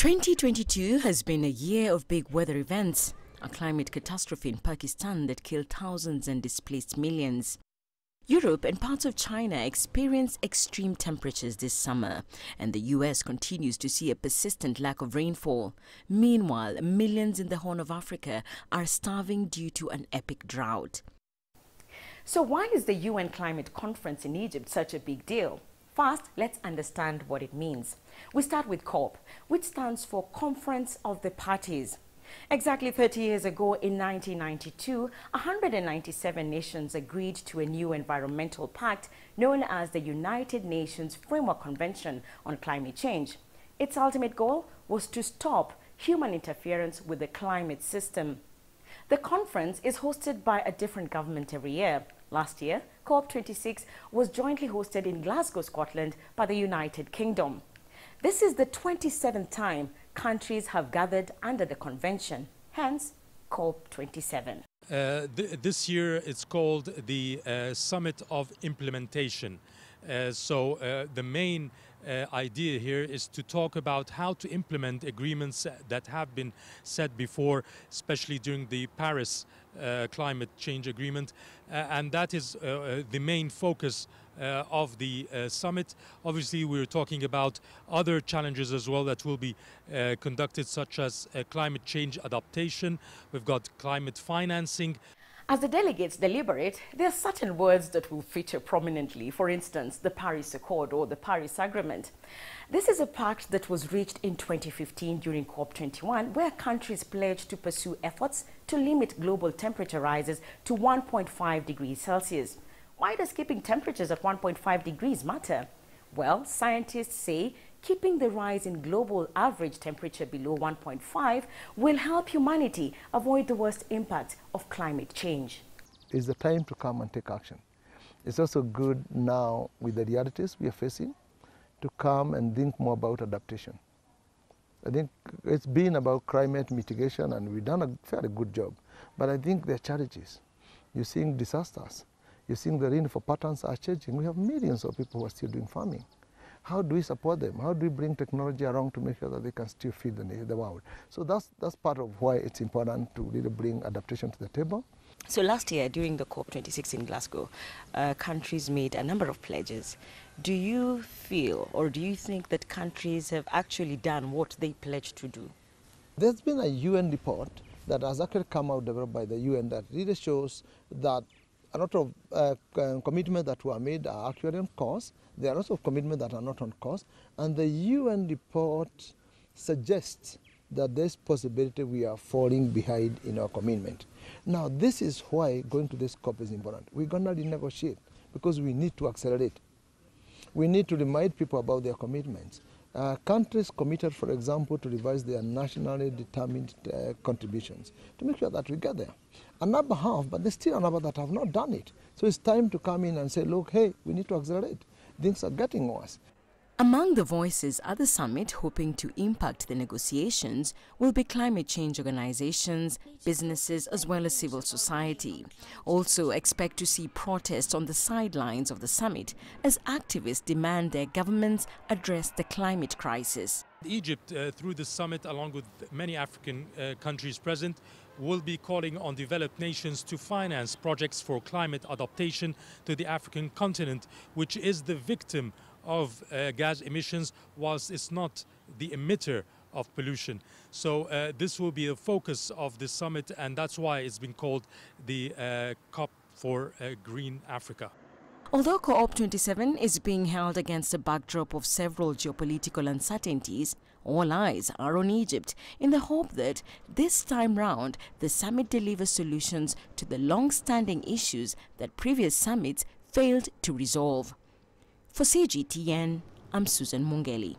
2022 has been a year of big weather events, a climate catastrophe in Pakistan that killed thousands and displaced millions. Europe and parts of China experienced extreme temperatures this summer, and the US continues to see a persistent lack of rainfall. Meanwhile, millions in the Horn of Africa are starving due to an epic drought. So why is the UN Climate Conference in Egypt such a big deal? First, let's understand what it means. We start with COP, which stands for Conference of the Parties. Exactly 30 years ago, in 1992, 197 nations agreed to a new environmental pact known as the United Nations Framework Convention on Climate Change. Its ultimate goal was to stop human interference with the climate system. The conference is hosted by a different government every year. Last year, COP27 was jointly hosted in Glasgow, Scotland by the United Kingdom. This is the 27th time countries have gathered under the convention, hence COP27. This year it's called the Summit of Implementation. The main idea here is to talk about how to implement agreements that have been set before, especially during the Paris climate change agreement, and that is the main focus of the summit. Obviously, we're talking about other challenges as well that will be conducted, such as climate change adaptation. We've got climate financing. As the delegates deliberate, there are certain words that will feature prominently. For instance, the Paris Accord or the Paris Agreement. This is a pact that was reached in 2015 during COP21, where countries pledged to pursue efforts to limit global temperature rises to 1.5 degrees Celsius. Why does keeping temperatures at 1.5 degrees matter? Well, scientists say keeping the rise in global average temperature below 1.5 will help humanity avoid the worst impact of climate change. It's the time to come and take action. It's also good now with the realities we are facing to come and think more about adaptation. I think it's been about climate mitigation and we've done a fairly good job. But I think there are challenges. You're seeing disasters. You're seeing the rainfall patterns are changing. We have millions of people who are still doing farming. How do we support them? How do we bring technology around to make sure that they can still feed the world? So that's part of why it's important to really bring adaptation to the table. So last year, during the COP26 in Glasgow, countries made a number of pledges. Do you feel or do you think that countries have actually done what they pledged to do? There's been a UN report that has actually come out developed by the UN that really shows that a lot of commitments that were made are actually on course. There are lots of commitments that are not on course. And the UN report suggests that there's possibility we are falling behind in our commitment. Now, this is why going to this COP is important. We're going to renegotiate because we need to accelerate. We need to remind people about their commitments. Countries committed, for example, to revise their nationally determined contributions to make sure that we get there. A number have, but there's still a number that have not done it. So it's time to come in and say, look, hey, we need to accelerate. Things are getting worse. Among the voices at the summit hoping to impact the negotiations will be climate change organizations, businesses, as well as civil society. Also expect to see protests on the sidelines of the summit as activists demand their governments address the climate crisis. Egypt, through the summit, along with many African countries present, will be calling on developed nations to finance projects for climate adaptation to the African continent, which is the victim of gas emissions, whilst it's not the emitter of pollution. So this will be a focus of the summit, and that's why it's been called the COP for Green Africa. Although COP27 is being held against a backdrop of several geopolitical uncertainties, all eyes are on Egypt in the hope that this time round the summit delivers solutions to the long-standing issues that previous summits failed to resolve. For CGTN, I'm Susan Mungeli.